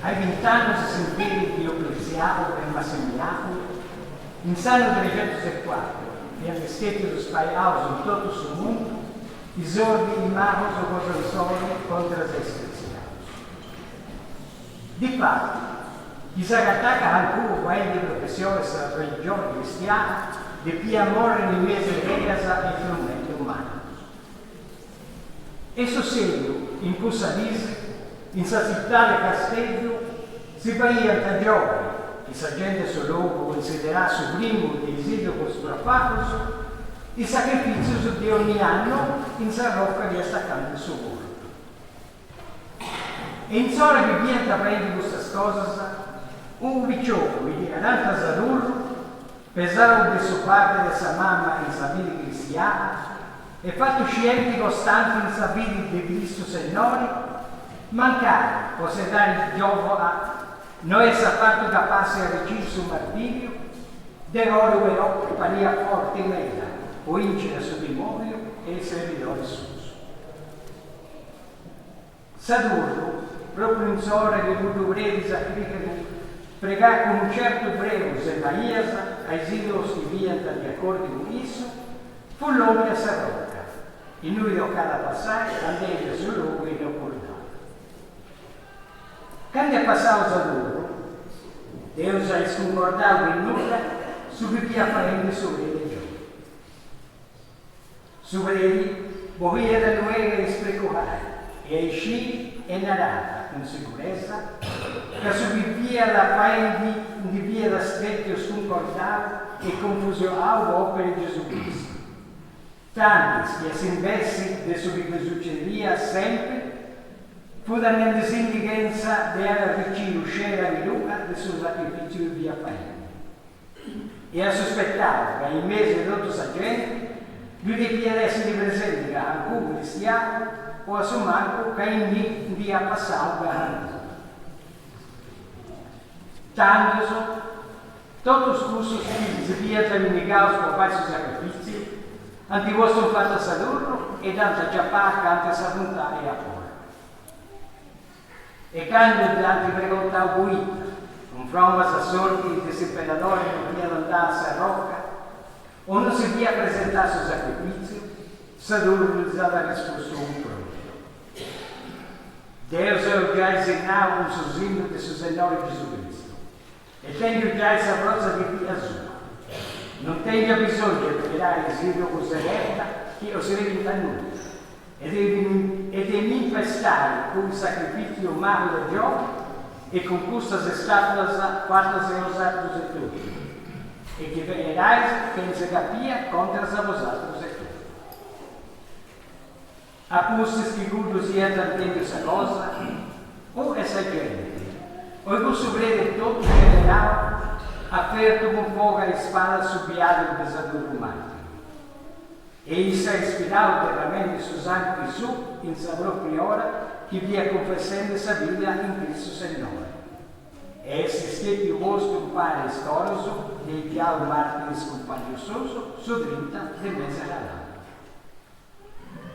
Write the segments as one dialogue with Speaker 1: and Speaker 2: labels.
Speaker 1: Ai 20 anni si sentì Diocleziano e Massimiano, in anno 304, e all'esteto dello spaiato in tutto il mondo, i sordi in mano contro i soli contro le estensioni. Di fatto, chi si attacca ancora quelli di professione della religione cristiana, di più amore in mezzo di casa e frumento umano. E sostegno, in cosa dice, in sa città di Castello, si paia da giovani, che sa gente sul luogo considera sublimo e esilio con strafacoso, i sacrifici di ogni anno in sa rocca di attaccante su volo. E in sola che viene da prendere queste cose, un viciocco di Adalta Zadurro, pesavo di sua parte di sua mamma in sa vita cristiana, e fatto scienti costanti in sa vita di Cristo Signore, mancare possedere il gioco a noi sa fatto capace a reggere sul martirio, de oro però paria forte mela, o incere sul demonio e il servidore suo. Sadurro, proprio in sora che lui dovrei sacrificare, pregare con un certo breve se Maiasa, ai silos che vienta di accordi unisso, fu l'uomo a Sarrocca, in lui toccava passare, andando sul luogo e lo portava. Quando è passato Sadurro, Deus ha sconcordato in nulla su che via prende su le giorni. Su vedi, morire da nuove e sprecare, e esci e narrata con sicurezza, che su che via la paia di via da stretto sconcordato e confusione a opere di Gesù Cristo. Tanti che si investi di su che succederia sempre, fu da mia disindigenza della vicino scena di Luca del suo sacrificio di via Paini. E ha sospettato che in mezzo di tutta questa gente, lui devia essere presente a un cristiano o a suo manco che in via passato da anni. Tanto tutto scuso si via terminato per fare i suoi sacrifici, anti vostro fatto a Sadurro e tanto già pacca anche a puntare a fuori. E quando tanti precontavo guida, un fromma assorti di imperatore non via andarsi a rocca, o non si via presentare sul sacrificio, Sadurro usava risposto un proprio. Deus è già insegnato un suo di suo Signore Gesù Cristo, e tengo già essa prozza di via sua. Non tenga bisogno di pregare il Signore con seretta, che lo serve da nulla. Ed è manifestare con il sacrificio umano da gioco e con questa statuas fatta se osato settore. E che venerais che non si capia contro se osato settore. Appunto sicuro sia tantendo questa cosa, o essa gente, o il vostro prete tutto generale, aperto con poca e spada subbiato il pesaduro umano. E si è ispirato veramente su sangue Gesù in sa propria ora che via confessando sa vita in Cristo Signore. E se siete vostro un pare storoso dei piau martiri scompagniososo su drinta del mese alla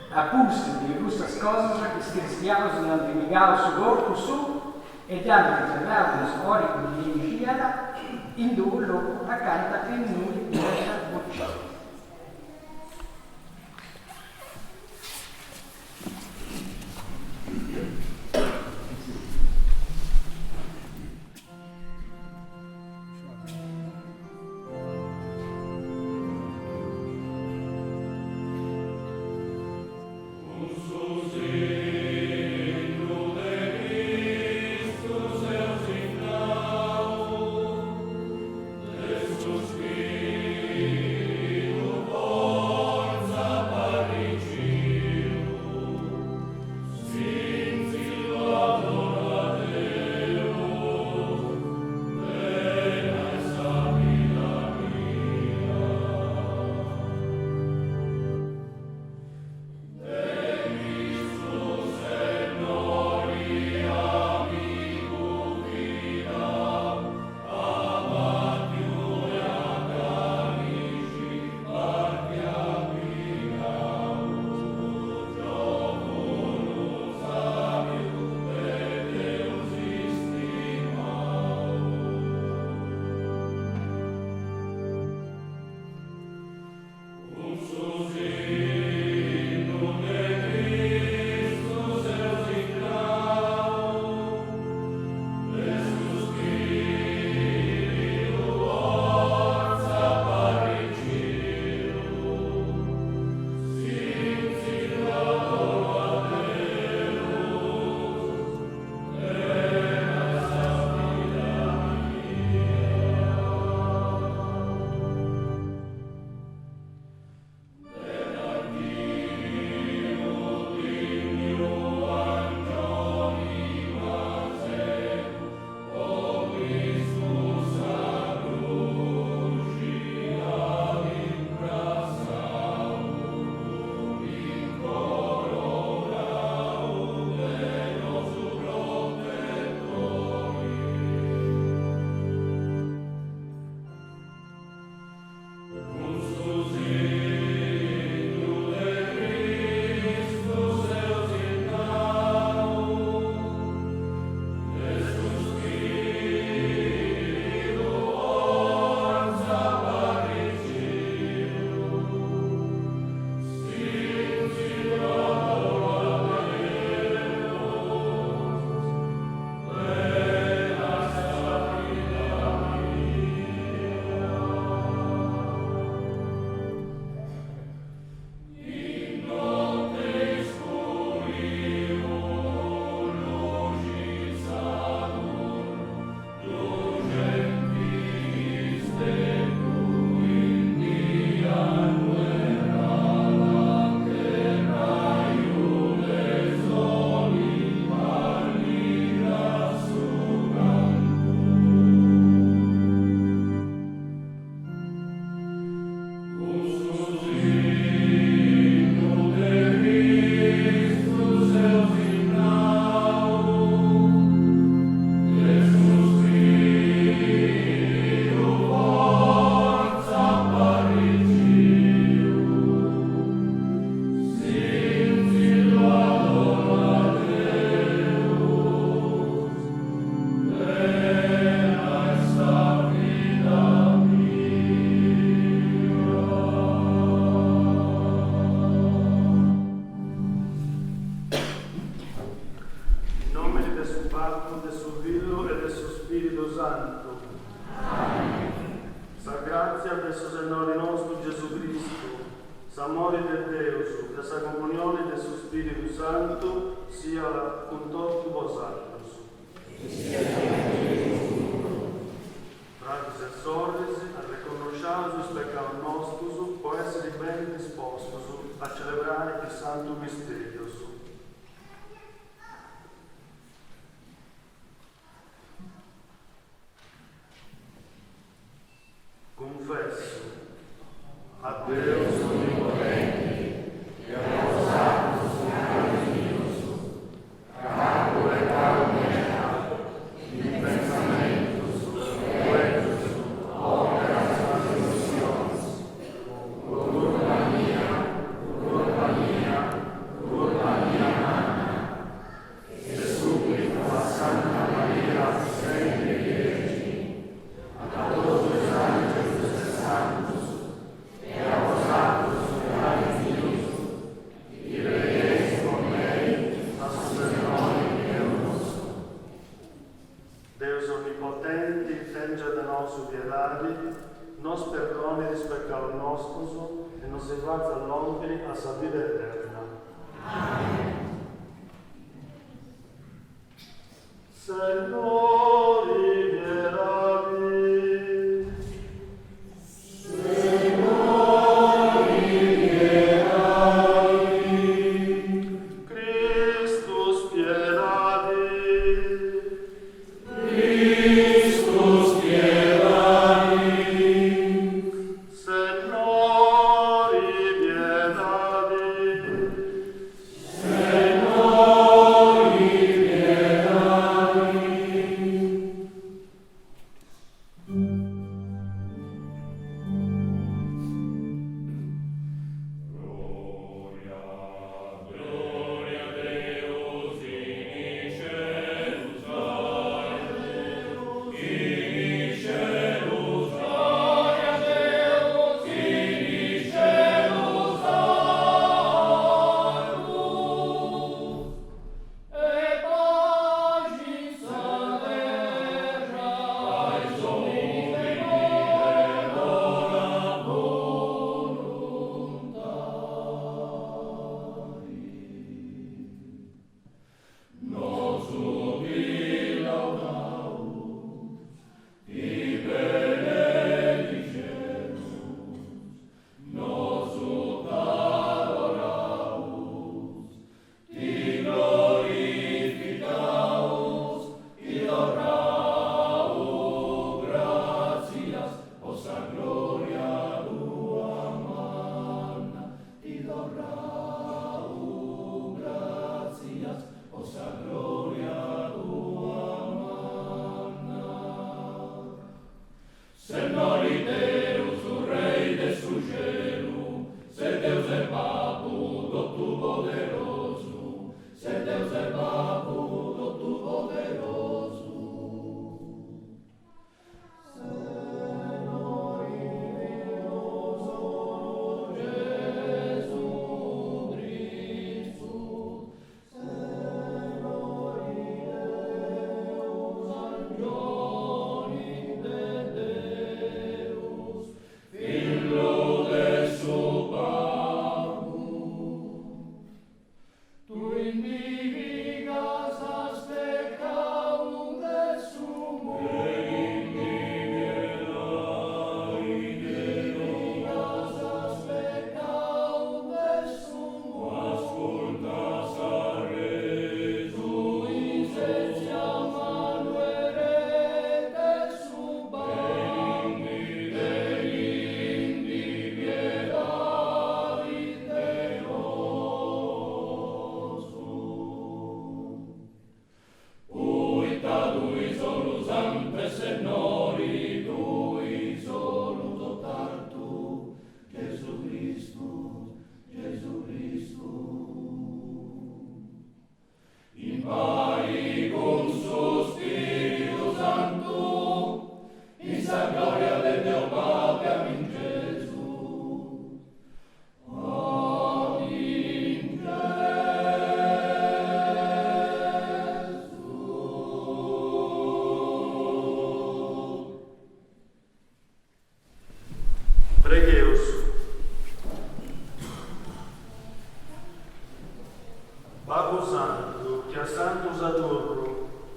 Speaker 1: appunto di queste cose che i cristiani non dimenticato su corpo su e danno per uno storico di Iniziata in due loro accanto in noi di questa bocciata.
Speaker 2: Jesús Patro, del suo Figlio e del suo Spirito Santo. Amen. Sa grazia del suo Signore nostro Gesù Cristo, s'amore del Deus, e sa comunione del suo Spirito Santo, sia con tutti vosaltros. Fratres e sorelles, riconosciamo sus peccados nostros, può essere ben dispostos a celebrare il Santo Misterio. Confesso a Deus onipotente e a vos santos Santos Deus, capo e calma in pensamentos, huecos, obras, transgresiones, culpa mía, mana, e suplico a Santa Maria, sempre Virgine, a todos os anjos e santos, e a vos santos Deus, ireis con me a sostenere Deus. Deus onipotente, tenga de nosso piedade, nos perdone os pecados nossos e nos llevas al hombre a sa vida eterna. Amém. Senhor, liberai.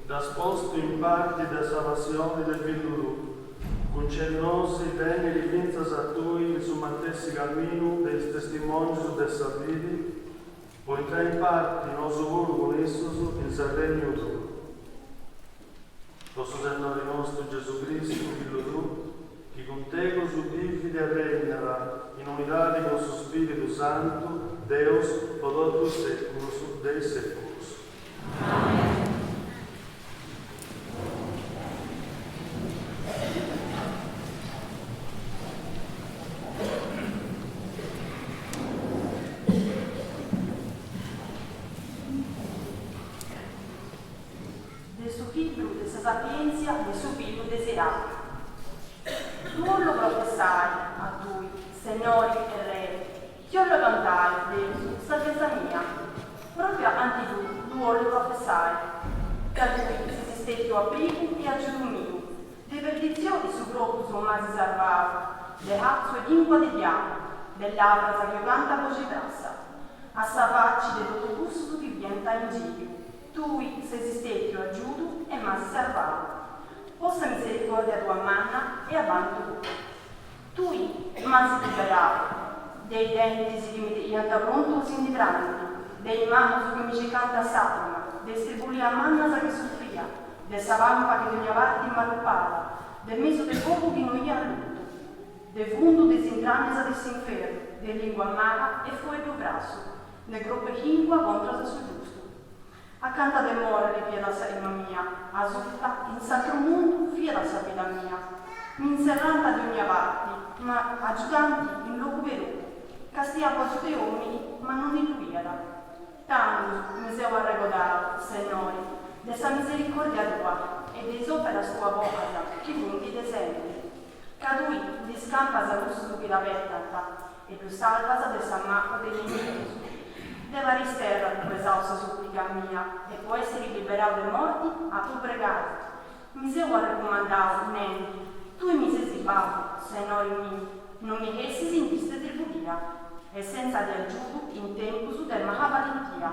Speaker 2: trasposto in parte da salvazione del Figlio, concedenosi degni di vinzas a Tui, su mattessi cammino, dei testimoni su del salvidi, poi tra in parte noso volo con esso in Sardegno tu. Posso Signore nostro Gesù Cristo, Figlio tu, che con te consubifide e regnala, in unità di con suo Spirito Santo, Deus, todos seculos dei seculos.
Speaker 3: Amen.
Speaker 4: De suo figlio, de sa sapienza, de suo figlio desiderato. Tu lo professai a Tui, Signori e Re, io lo cantai, Deus, sapienza mia. Proprio anche tu lo professai, che a Tui si esistette a privo e a giudo mio. De perdizioni su proprio suo masi salvava, de hazzo e lingua di diavolo, dell'abra sacrivanta voce grassa. A savacci del tutto gusto che vienta in giro. Tui se esistette a giudo e masi salvava. Possa misericordia tua manna e avanti tu. Tui masi liberato, dei denti si limiti pronto si indibranti, dei mani che mi ci canta satana, dei stribuli a manna sa che soffria, de sa vampa che ogni avanti malupava, del meso del fuoco che non gli ha lutto, del fundo des intranni sa dell'inferno, de lingua amara e fuoco grasso, de groppe lingua contro sa su giusto. Accanta del more le pieda salima mia, asulta in sacro mondo fia la sapida mia, mi inserranta di ogni avanti, ma aggiutanti in loco veruto, castia posto di uomini, ma non in luiera. Tanto mi seu arregodato, Signore, dessa misericordia tua, e desopera sua bocca, che punti desenti. Cadui di scampa sa lusso che la vertata, e tu salvasa del sammaco degli nemici. Deva risterra tu esausta supplica mia, e può essere liberato dai morti a tu pregare. Mi seu raccomandato, Neni, tu mi sei sibato, Signore mio, non mi essi in queste tribulia, e senza di aggiuto in tempo su del mahavalentia.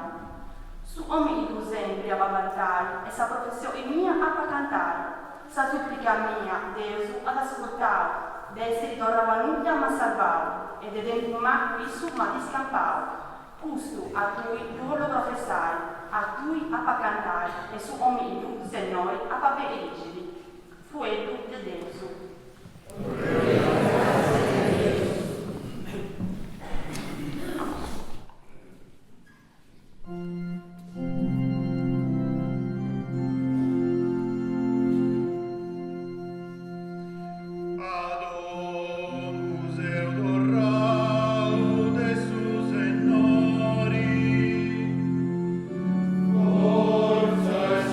Speaker 4: Su omini tu sempre a babantare, e sa professione mia a cantare, sa supplica mia, Deus, ad ascoltare, d'essere tornava nulla ma salvare, ed edendo ma questo ma ti scampare. Custo a Tui tu lo professai, a Tui a cantare, e su omini tu, Signore, a pape eligidi. Fuego de Deus.
Speaker 5: Forza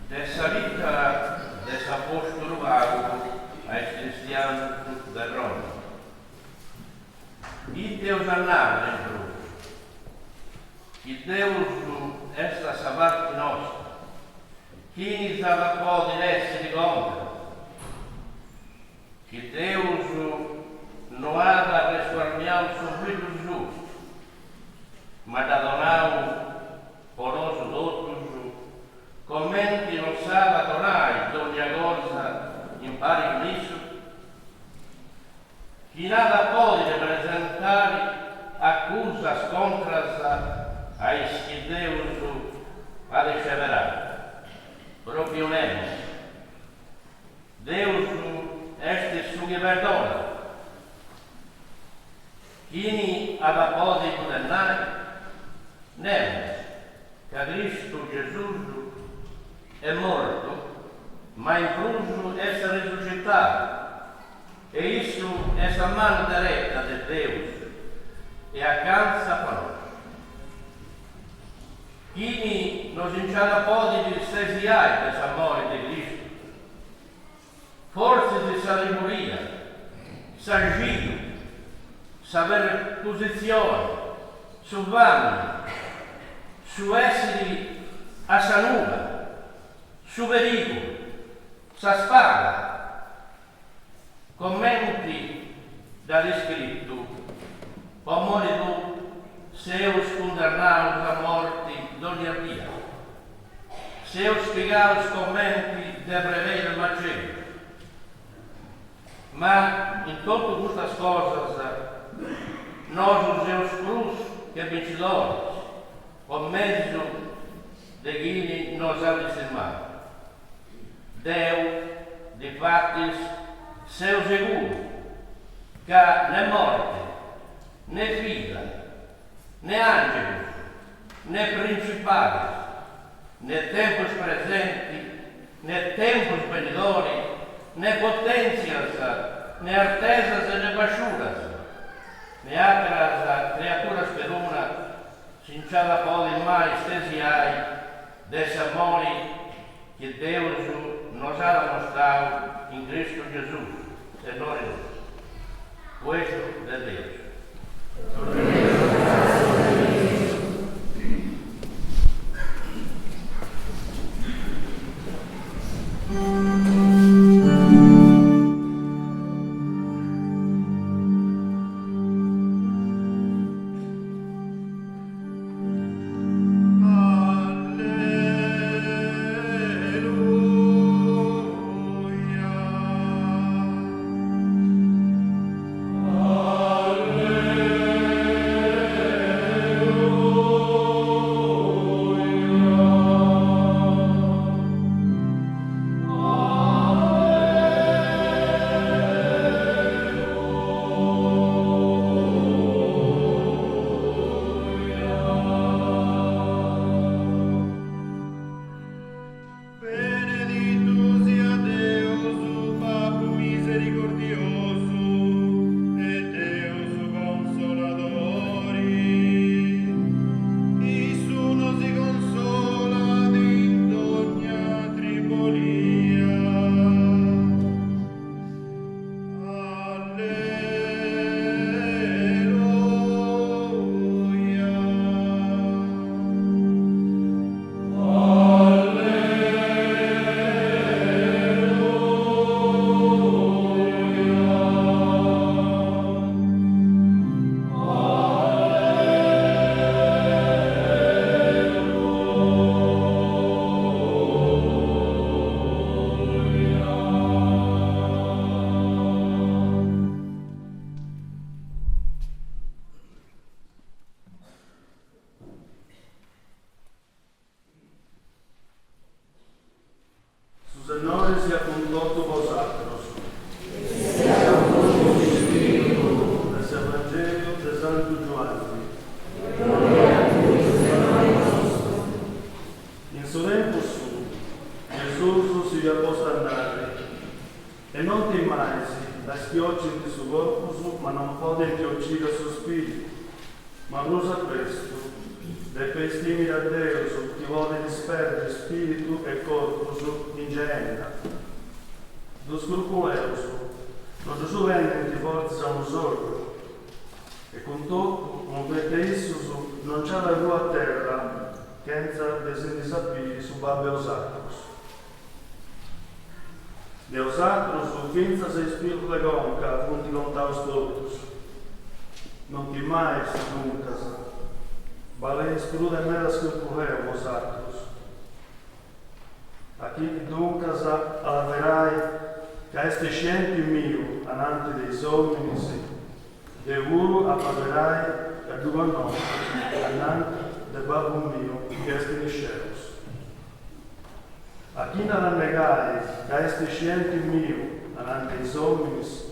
Speaker 3: dessa vita dell'Apostolo Paulo ai cristiani da Roma. E Deus andava em cruz. E Deus, esta parte nostra, que nos pode essere contra, que Deus não há de resguardar o seu filho justo, mas de donar por nós outros, comente non sa donar ogni cosa in pari nisso, que nada pode representar accusas contras a que Deus ha de severar. Proprio mesmo. Deus este sugli perdona. Chi ha pode condannare? Nemo, che Cristo Gesù è morto, ma in cruz è risuscitato. E isso è a mano diretta di Deus e alcança para nós. Chi nos iniciala pode distesiare dessa morte di Cristo, forse di sabedoria, saggio, saber posizione, su vanno, su essere a sanuda, su pericolo, sa spada, commenti dal scritto, o morito seus condannados a morte d'ogni via, seus piegados commenti de prevedere il macello. Ma in tutte queste cose, nós usamos cruz que vencedores, por mezzo de quem nos ha discernado. Deus, de fato, seu seguro, que né morte, né vida, né ángelos, né principados, né tempos presentes, né tempos venidores, né potências, né artesas e né baixuras, né outras criaturas per una, sinciada pode mais estesiai desse amor que Deus nos ha mostrado em Cristo Jesus, Senhor nosso. Questo è Deus.
Speaker 2: Signore sia con tutti vosotros. Dal Vangelo di Santo Giovanni. In suo tempo Gesù si apposta a andare e non timmaisi la schiocci di suo corpo, ma non può inchiocire il suo spirito, ma usa questo, de pestimi a Deus, ti vuole dispergere spiritu e corpus in Gehenna. Do scrupuleus, non tu suvente ti forza un sordo, e con tutto un peteissus non c'è la rua a terra, che entra dei disabili su babbe osacros. De osacros, finza sei spiritu le gonca, punti contaus totus. Non ti mai si duncas, Balei sprude mera scrupuleum osacros. A chi duncas alaverai, ca este scienti mio, anante dei somminis, de uru appaverai, e duo no, anante de babum mio, che est in sceus. A chi non annegai, ca est scienti mio, anante dei somminis,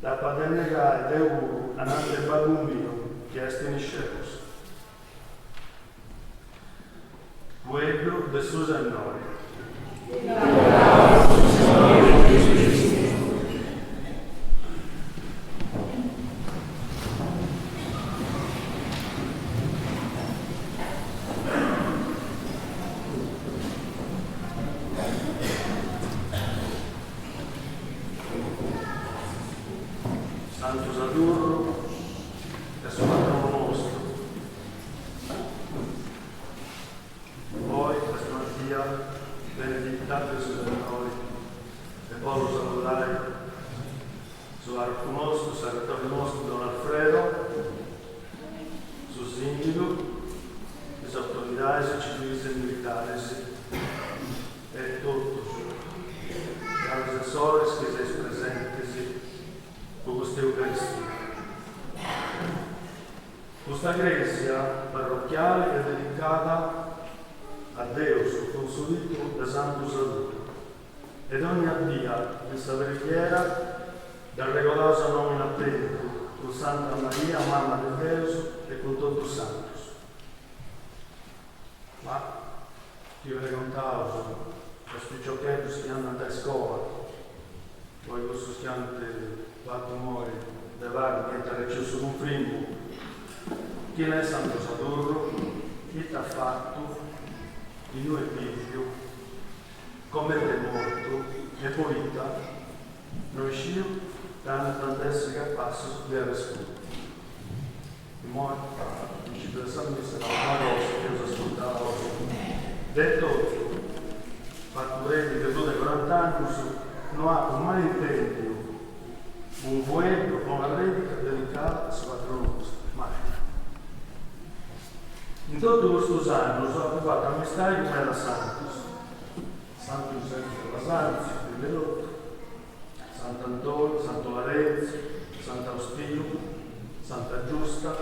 Speaker 2: da padennegai de uru, anante de babum mio, che est in sceus. Pueblo de sus ennori. Santo Sadurro e suo patrono nostro. Poi, questa Mattia, benedictate su noi, e poi lo salutare sull'arco nostro, segretario nostro Don Alfredo, su sindico, le autorità civiles e militares, e todos los asesores que seis presentes con questa Eucaristia. Questa Iglesia parrocchiale è dedicata a Deus, consulito da Santo Sadurro, ed ogni addia di questa preghiera dal regoloso nome attento con Santa Maria, Mamma di Deus e con tutti i santos. Ma io vi raccontavo, questi giochetti che hanno andati a scuola, poi questo schiante fatto muore, da vari, niente recioso con primo, chi è Santo Sadurro, chi ti ha fatto, di noi figlio, come è morto, e poi non uscì tanto essere capace di rescondere. Il morto, ci pensavo che sarà una cosa che io ascoltavo oggi. Detto, fatto vedi che tu dai 40 anni non ha mai intento un vuoto o una predica dedicata a suo patrono nostro, mai. In tutto questo anno sono occupato a misteri come era Santos, Santo Giuseppe della Sanzio, di Melotto, Sant'Antonio, Santo Lorenzo, Sant'Austino, Santa Giusta.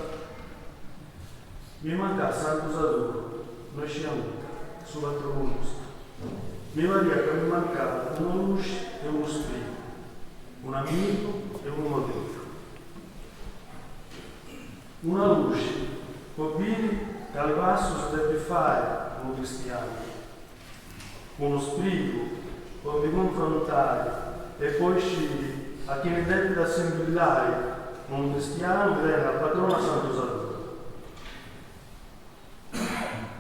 Speaker 2: Mi manca Santo Sadurro, noi ci amiamo, suo patrono nostro. Mi Maria che mi mancava una luce e uno spirito, un amico e un modello. Una luce può dire che al basso si deve fare come cristiano, uno spirito può vi confrontare e poi uscire a chi ne deve da sembrare un cristiano che è la patrona Santo Sadurro.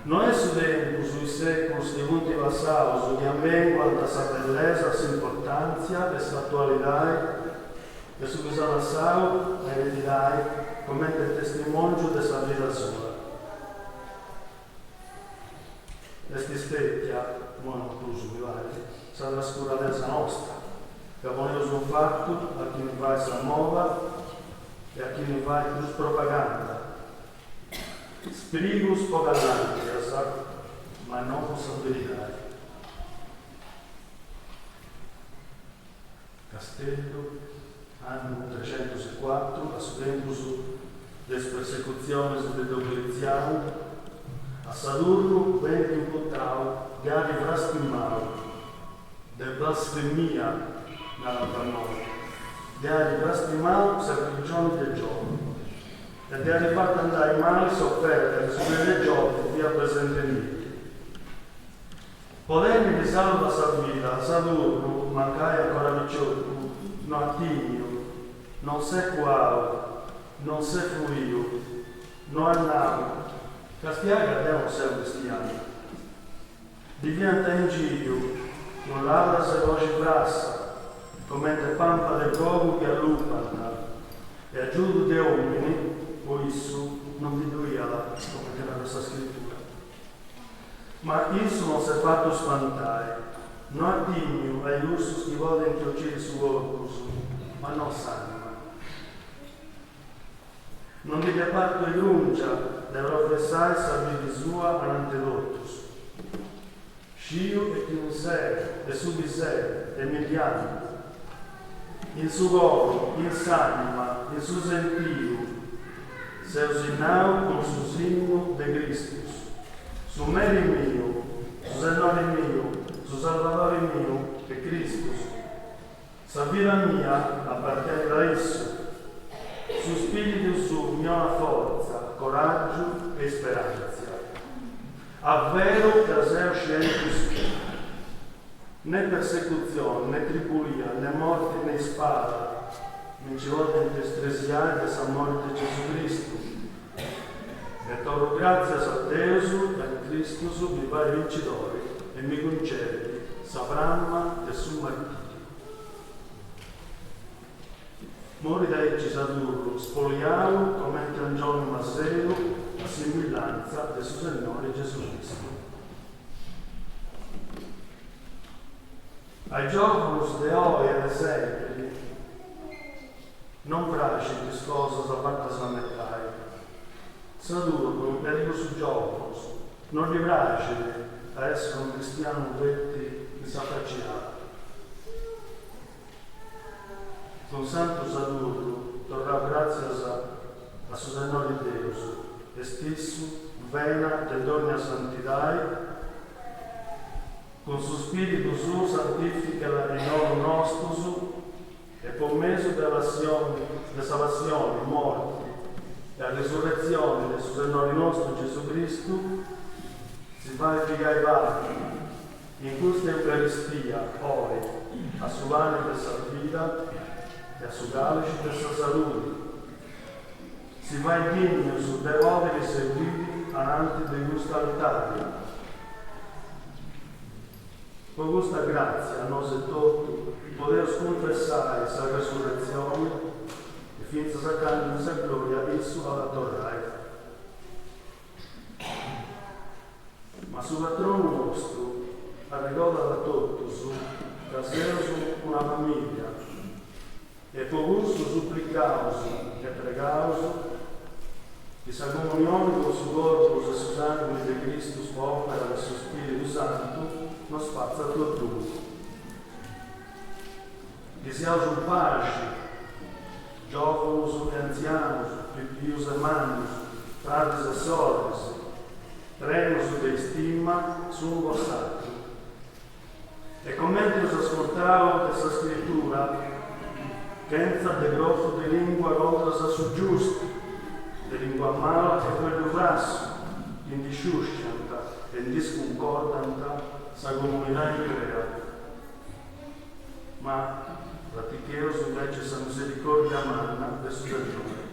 Speaker 2: Non è studente sui secoli di punti passados che ammenguano questa bellezza, questa importanza, questa attualità e su questa passao eredità come il testimonio di questa vita sua. Questa specchia, non incluso mi pare, sarà la scurezza nostra, che ponemos un fatto a chi ne fa questa nuova e a chi ne fa più propaganda. Spiritus pogallanti, ma non possibilità. Castello, anno 304, a Sudentus des persecuzione de Diocleziano, a Sadurro ben imputato, gari frastimao, de blasfemia nella pannoia, gari frastimao, sacrigione del giorno. E di arrivare andare male sofferte su quelle giorni via presente in me. Potendo di salvo la salvita, Sadurro, mancai ancora picciotto, non attimio, non sé quao, non sé fuio, non annamo, Castiaga abbiamo sei cristiani. Diventa in giro, non lavra se voce brassa, come te pampa del gogo che allupana, e a giudo de uomini, o issu non vi duiala, come nella questa scrittura. Ma issu non si è fatto spantare, non addigno ai giustus che vogliono inchiocire su corpus, ma non sanno. Non vi parto e gruncia, de professare sabili sua anantedottus. Sciu e chi un sé, e su di sé, e mediano. In su goro, in s'anima, in su sentiru, se usinau con su signo de Christus. Su meri mio, su Signore mio, su Salvatore mio, e Christus. Sa vita mia appartiene da esso. Su spirito su mia forza, coraggio e speranza. Avvero che sei scientis, né persecuzione, né tribulia, né morte, né spada, non ci vuole destresiare che sa morte di Gesù Cristo. E toro grazie a Deus, e Cristo mi vai vincitori, e mi concedi sapramma e su martire. Mori da ecci Saturno, spoliato come un giorno masero, a similanza del suo Signore Gesù Cristo. Ai giorni de oggi e de sempre, non praci discorso a fatta slammettare. Saturno, per su giorni, non gli praci a essere un cristiano vetti di sapacciato. Con Santo Saturno torrà grazie a suo Signore Deus, e stesso vena de donna santità, con suo spirito suo santifica il nome nostro, e per mezzo della salvazione, morte e la risurrezione del suo Signore nostro Gesù Cristo, si va a piegare in questa Eucaristia, ora, a sua anima e salvita, e a suo calice per sua salute. Si va in digno su dei poveri serviti avanti di questa altare. Con questa grazia a noi tutto poter confessare questa resurrezione e finza saccando questa gloria esso alla torre. Ma sul patrono nostro arrivato da tutto su da su una famiglia e per questo supplicauso e pregauso che sa comunione con suo corpo e su sangue di Cristo opera del suo Spirito Santo non spazza tutto. Che sia su pace, giovani e anziani, pipius e manus, frades e sordes, treno su de stima su un bossato. E commenti us ascoltavo questa scrittura senza de grosso di lingua contro su giusto, di lingua mala e quello grasso, in disciuscianta e in disconcordanta sa comunità ebrea. Ma praticheus invece sa misericordia manna del suo Signore.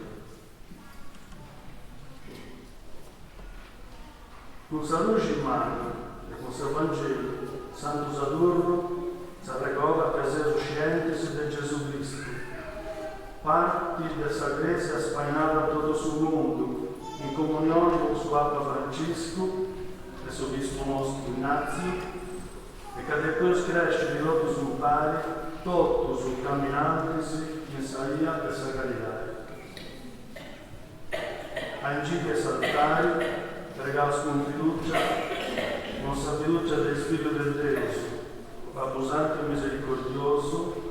Speaker 2: Con sa luce in mano e con sa Vangelo, Santo Saturno sa ricorda che sei usciente di Gesù Cristo. Parti della Chiesa spainata a tutto sul mondo, in comunione con suo Papa Francesco e suo Bispo nostro Ignazio, e che depois cresce di loro sul pari, tutto sul camminanti in Saia e Sagaria. A incipia e saltari, pregaus con sa fiducia del Spirito del Dio, Papa Santo e Misericordioso,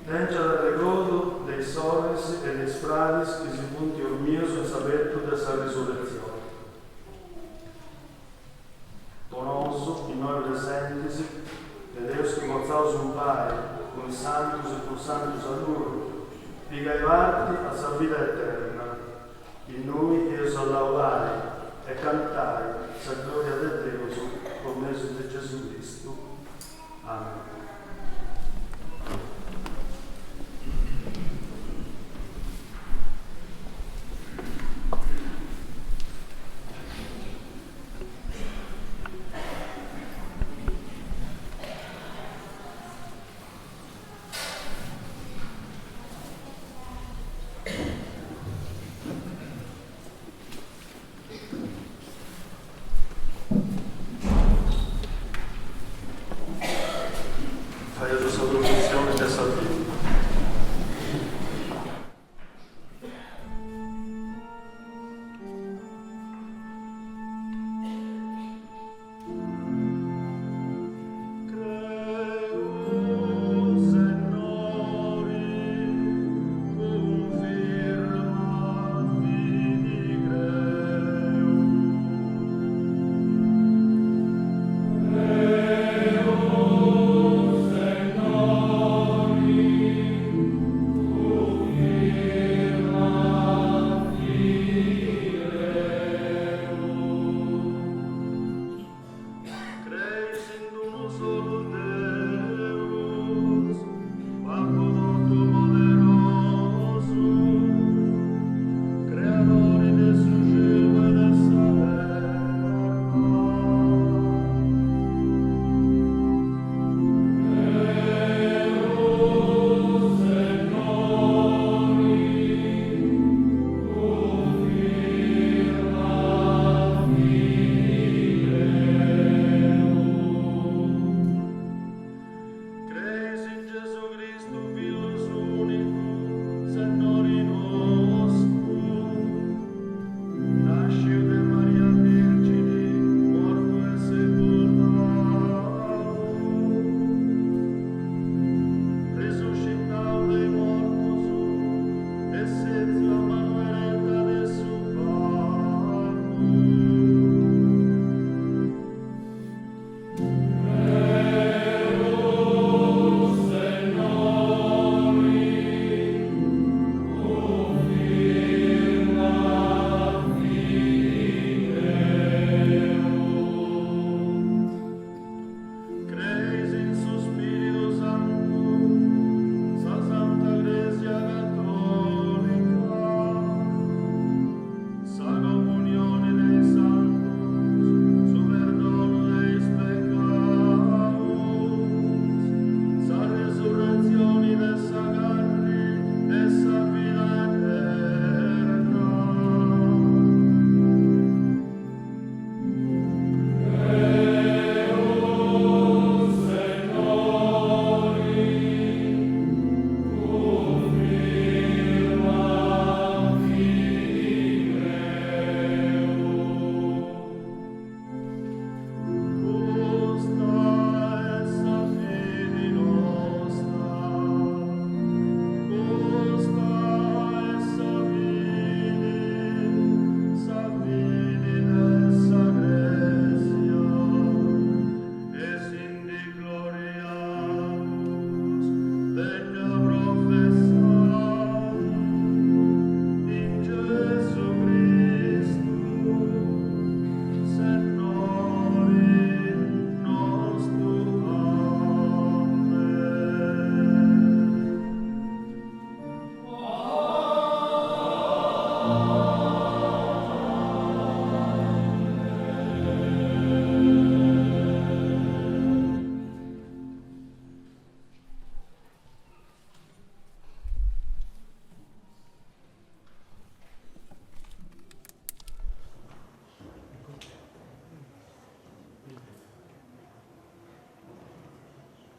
Speaker 2: Tenja dal ricordo dei solis e dei spradis che si punti ormioso e saperto della risurrezione. Tonoso, in noi presentisi, e Deus che mozzao un pari, con santos e con santo Saturno, piegaivarti a sa vita eterna, in noi Dio a laudare e cantare sa gloria del Deus, con mezzo di Gesù Cristo. Amen.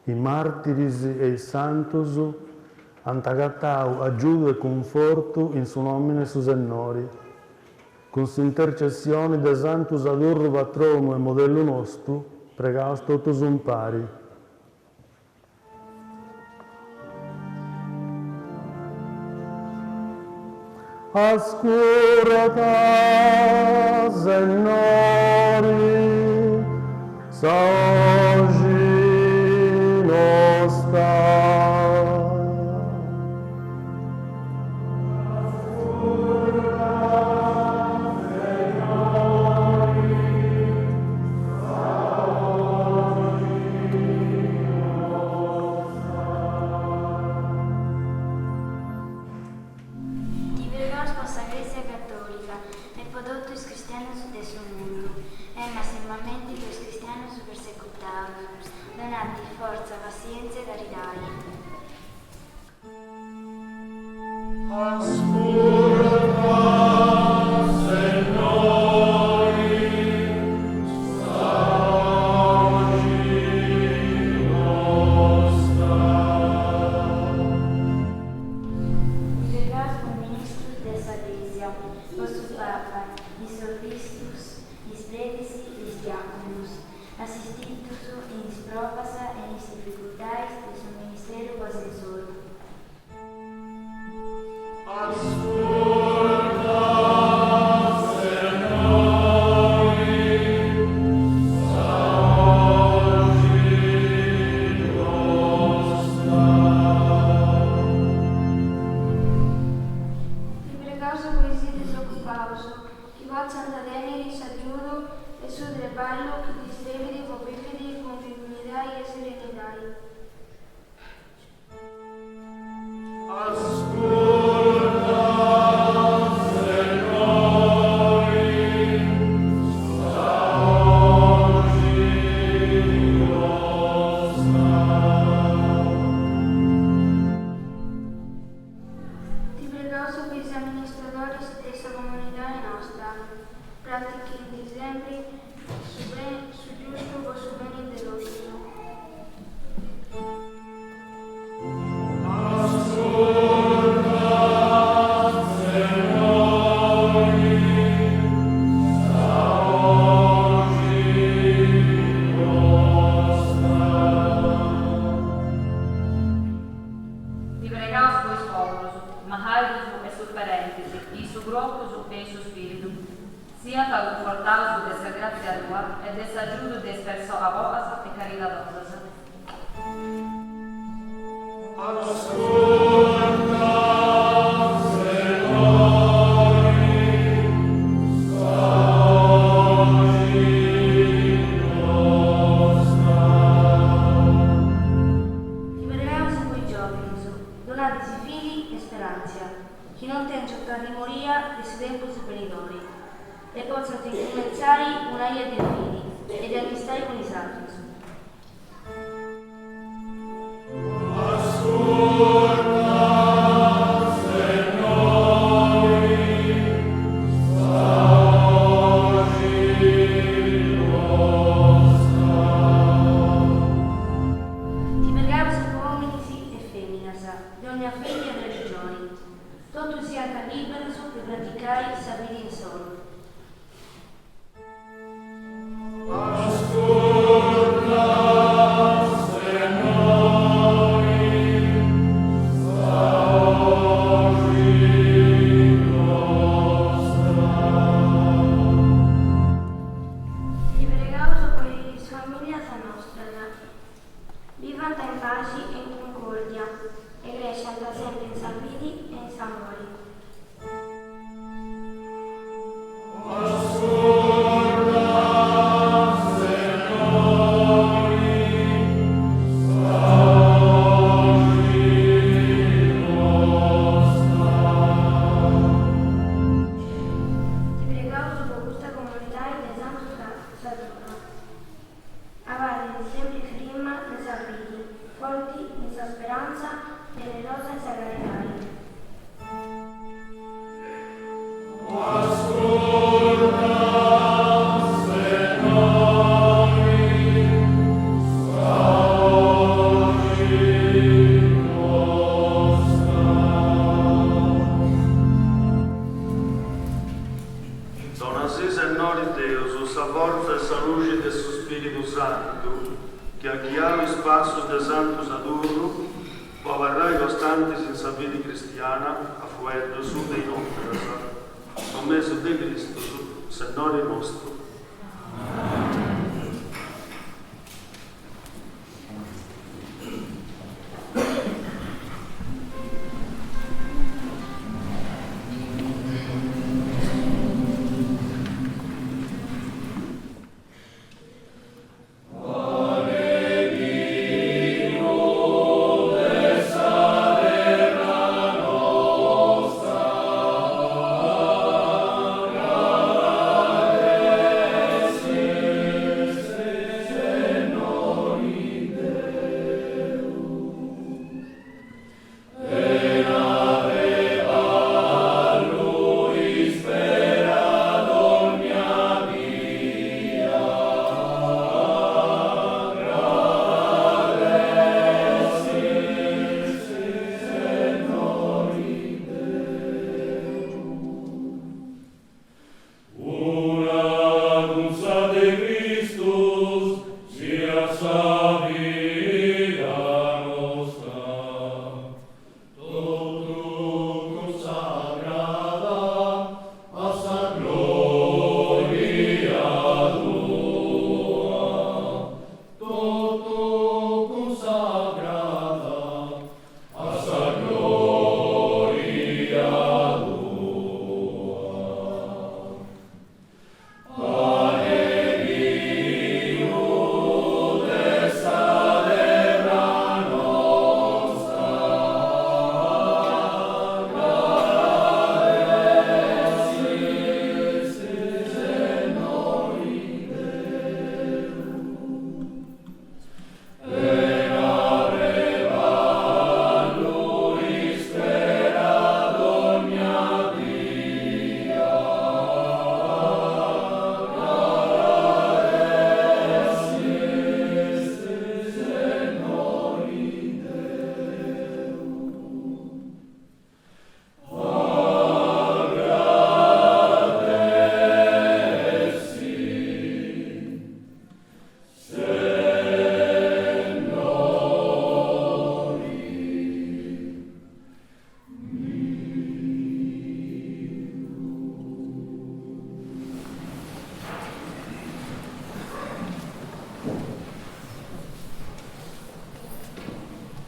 Speaker 2: i mártires e i santos, antagatau ajuda e conforto in su nomine su Sennori. Con su intercessione de santos adorro patrono e modello nostro, pregaos totus un pari. Ascolta, Signore, saggi nostra.
Speaker 5: Forza, pazienza e carità.
Speaker 6: Forti in sua speranza e le rose sacramentali.
Speaker 2: Santo, que a guiar os passos de santos adorno, o avarrai costantes in sa vita cristiana, a fuerdo su dei nostri, con mezzo di Cristo, Signore nostro.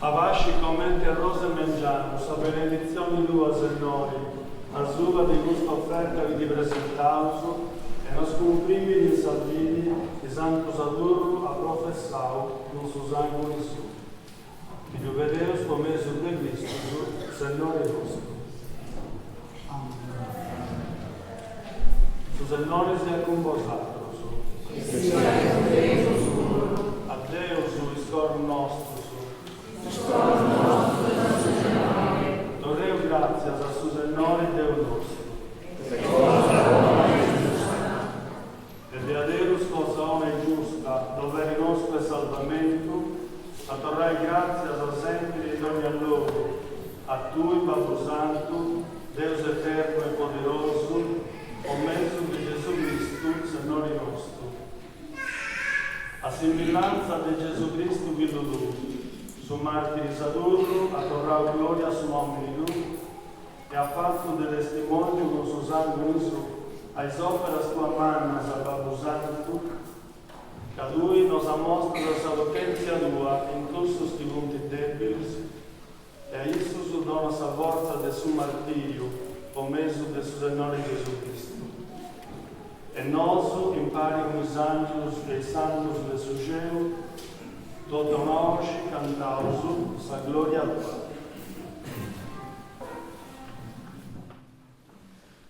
Speaker 2: Avasci commenti a rosa e mangiamo, sa benedizioni tua, Signore, a suva di questa offerta che ti presentavo, e nos cumprimi in salvini, di Santo Saturno a professau, non su sangue Gesù. Che tu vedeus come su de Cristo, Signore nostro. Su Signore sia con vosato, a Deo su iscor nostro, Torreo grazie a su Signore Deo nostro. E de aderus cosa è giusta, dove il nostro salvamento, a torrai grazie a sempre ed ogni allora, a Tui, Padre Santo, Deus eterno e poderoso, o mezzo di Gesù Cristo, Signore nostro. A similanza di Gesù Cristo, Figlio Lui, su martiri Saturno, a torrau gloria su nome di Lui, e ha fatto del testimonio con suo sangue in su, ai sopra sua manna, Padre Santo, che a Lui nos ha mostrato la sapienza tua in tutti questi punti debili, e a Gesù su dona sa forza del suo martirio, o mezzo del suo Signore Gesù Cristo. E nosso impari con os anjos e santos del suo cielo, todo nós cantaus sa gloria tua.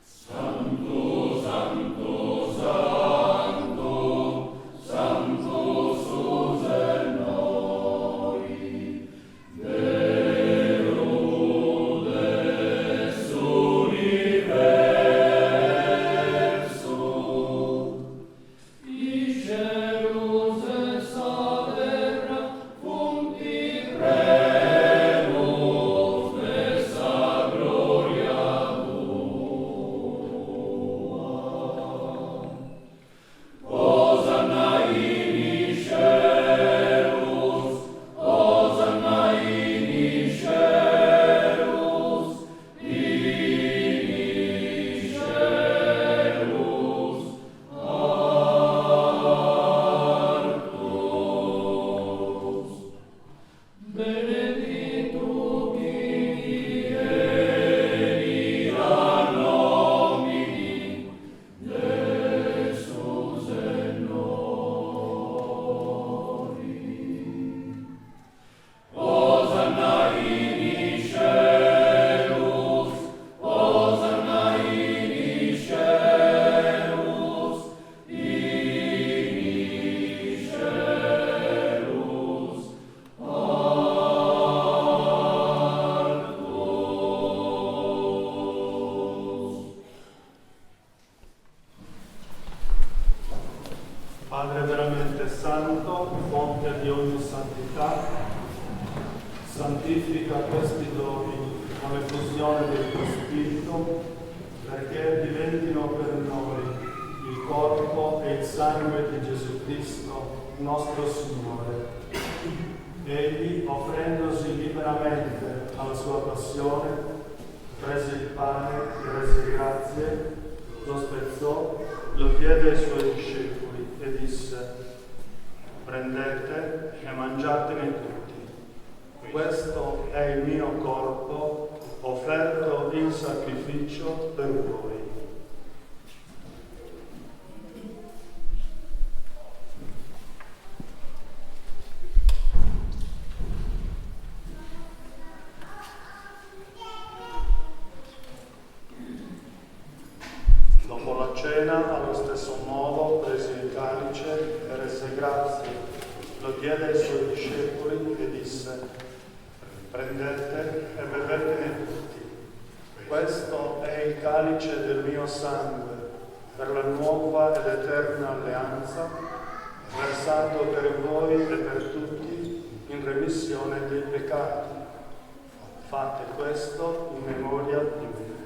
Speaker 6: Santo, Santo, Santo, Santo su noi, Deo dell'universo, i cieli e sa terra, fonti premo
Speaker 2: Santo, fonte di ogni santità, santifica questi doni con l'effusione del tuo Spirito, perché diventino per noi il corpo e il sangue di Gesù Cristo, nostro Signore. Egli, offrendosi liberamente alla sua passione, prese il pane, rese grazie, lo spezzò, lo diede ai suoi discepoli e disse: prendete e mangiatene tutti. Questo è il mio corpo offerto in sacrificio per voi. Dopo la cena, allo stesso modo, prese il calice e rese grazie, lo diede ai suoi discepoli e disse: prendete e bevetene tutti. Questo è il calice del mio sangue, per la nuova ed eterna alleanza, versato per voi e per tutti in remissione dei peccati. Fate questo in memoria di me.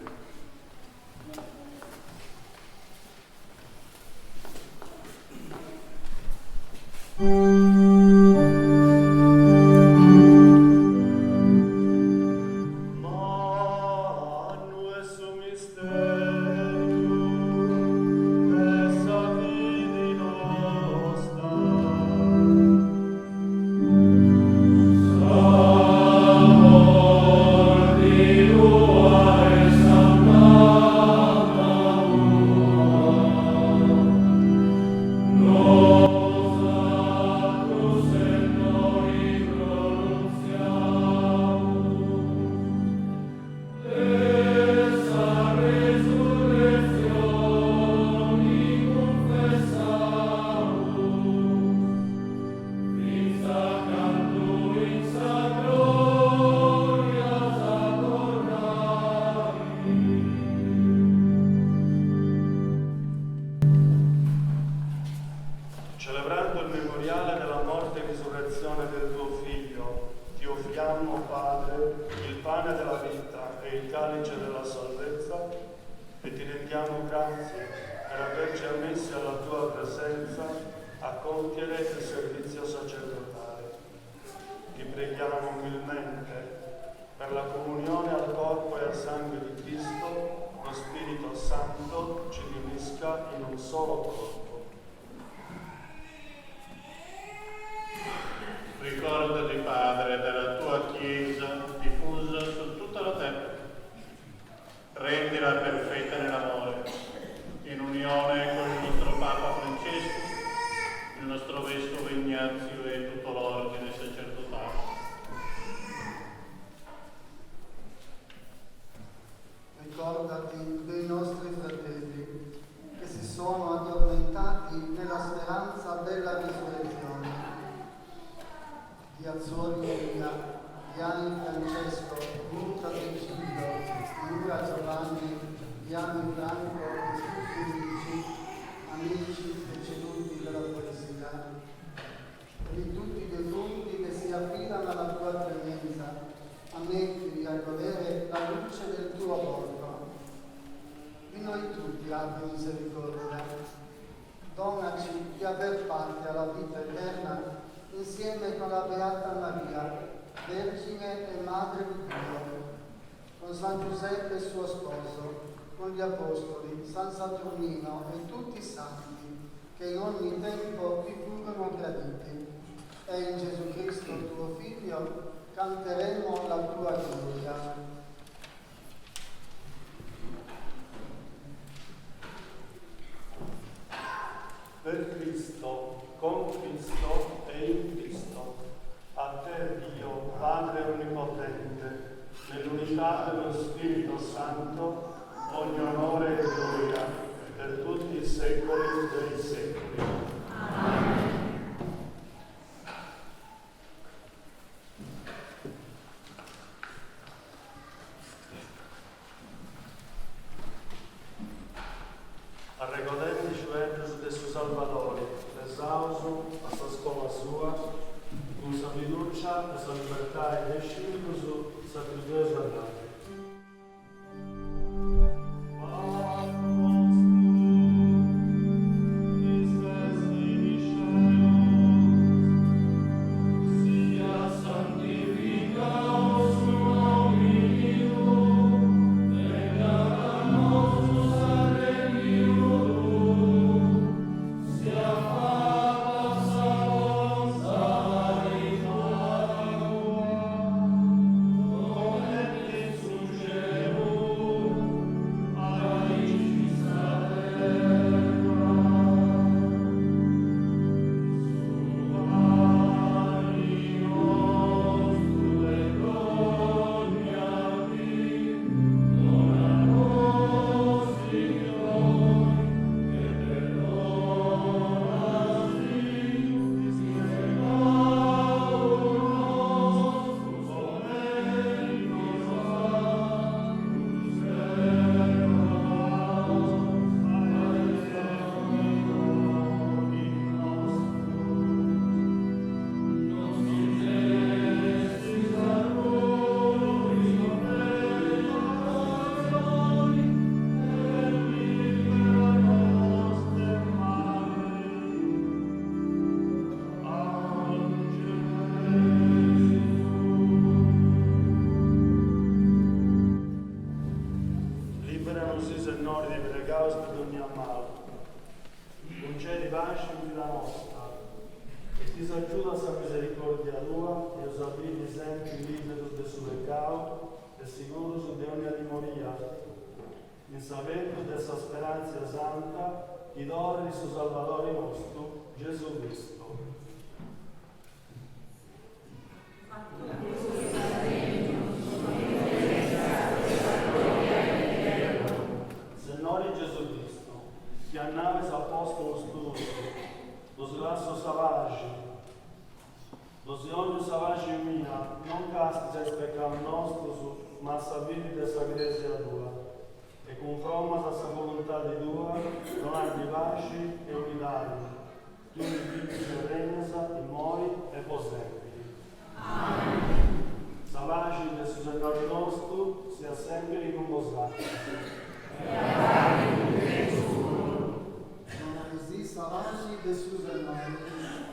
Speaker 2: Celebrando il memoriale della morte e risurrezione del tuo Figlio, ti offriamo, Padre, il pane della vita e il calice della salvezza e ti rendiamo grazie per averci ammessi alla tua presenza a compiere il servizio sacerdotale. Ti preghiamo umilmente per la comunione al corpo e al sangue di Cristo, lo Spirito Santo ci riunisca in un solo corpo.
Speaker 7: Ricordati, Padre, della tua Chiesa diffusa su tutta la terra. Rendila perfetta nell'amore, in unione con il nostro Papa Francesco, il nostro Vescovo Ignazio e tutto l'ordine sacerdotale.
Speaker 8: Ricordati dei nostri fratelli che si sono addormentati nella speranza della risurrezione. Di Azzurri Elia, Gianni Francesco, Luca Cecilio, Luca Giovanni, Gianni Franco e tutti amici deceduti della poesia, e di tutti i defunti che si affidano alla tua clemenza, ammettili a godere la luce del tuo volto. Di noi tutti abbi misericordia. Donaci di aver parte alla vita eterna insieme con la Beata Maria, Vergine e Madre di Dio, con San Giuseppe suo sposo, con gli Apostoli, San Saturnino e tutti i santi, che in ogni tempo vi furono graditi. E in Gesù Cristo, tuo Figlio, canteremo la tua gloria.
Speaker 2: Per Cristo, con Cristo e in Cristo, a te Dio, Padre Onnipotente, nell'unità dello Spirito Santo, ogni onore e gloria per tutti i secoli dei secoli. Amen. fiducia, essa libertà e descido su sacrificio guardate. Concedi pace in vita nostra, e ti s'aggiuda sa misericordia tua, e usabili sempre libero del suo peccato, e sicuro su di ogni animoria, in sapendo dessa speranza santa, chi dore di suo Salvatore nostro, Gesù Cristo. Signore Gesù Cristo, che a nave s'apostolo studio, lo slasso savage, lo ogni savage mia, non casti il peccato nostro, ma sapiti dessa grazia tua, e conforma a sa volontà di tua, non hai di pace e unità, tu mi vivi e regnasa, e mori e possebili. Amen. Savage del Signore nostro, sia sempre con voi.
Speaker 8: Non esiste avanti del Signore.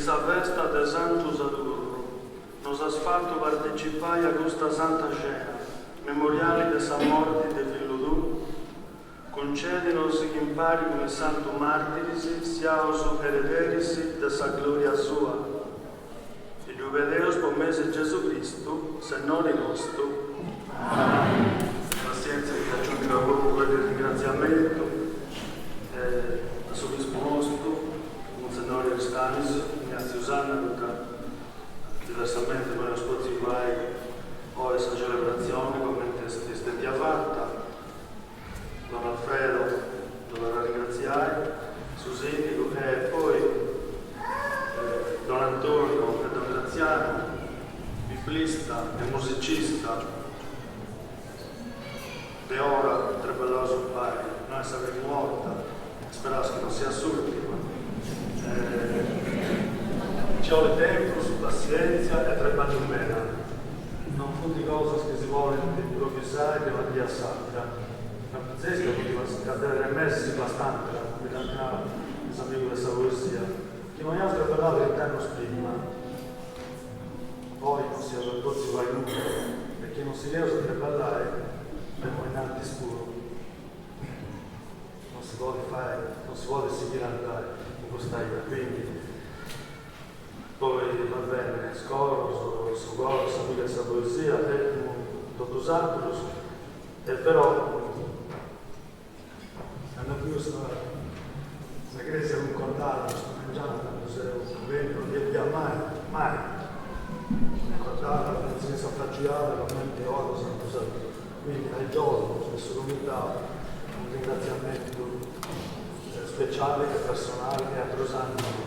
Speaker 2: sa festa de Santo Sadurro, nos has fatto partecipare a questa santa cena, memoriali de sa morte de Fillo tu, concedinos che impari come santo martiris, siaos herederis de sa gloria sua, e jubileos por mese Gesù Cristo, Signore nostro. Amen. Pazienza che aggiunge a voi di ringraziamento al suo bispo nostro, Monsignore Aristanis, Ignazio Zanna, diversamente noi non sposi vai ora questa celebrazione come stestia fatta. Don Alfredo dovrà ringraziare, Susinico e poi Don Antonio e Don Graziano, biblista e musicista, e ora treballava sul pari, noi saremo morta, speriamo che non sia l'ultima. Ci vuole tempo, su pazienza e treballare meno. Non fu di cose che si vuole improvvisare che va via sacra. La pazzesca poteva scadere messi bastante per cantare i amici di questa poesia. Chi non ha preparato l'interno prima, poi non si ha per tutti vai nulla, e chi non si riesce a preparare per poi innanzi scuro. Non si vuole fare, non si vuole seguire andare in questa idea, quindi poi va bene, scoro, su gol, sapere questa poesia, tutto altro, e però hanno più questa chiesa concordata, sto mangiando, non li abbia mai concordata, senza affacciare, veramente oro, santo santo. Quindi al giorno, spesso comunità, un ringraziamento speciale e personale e a Rosanna.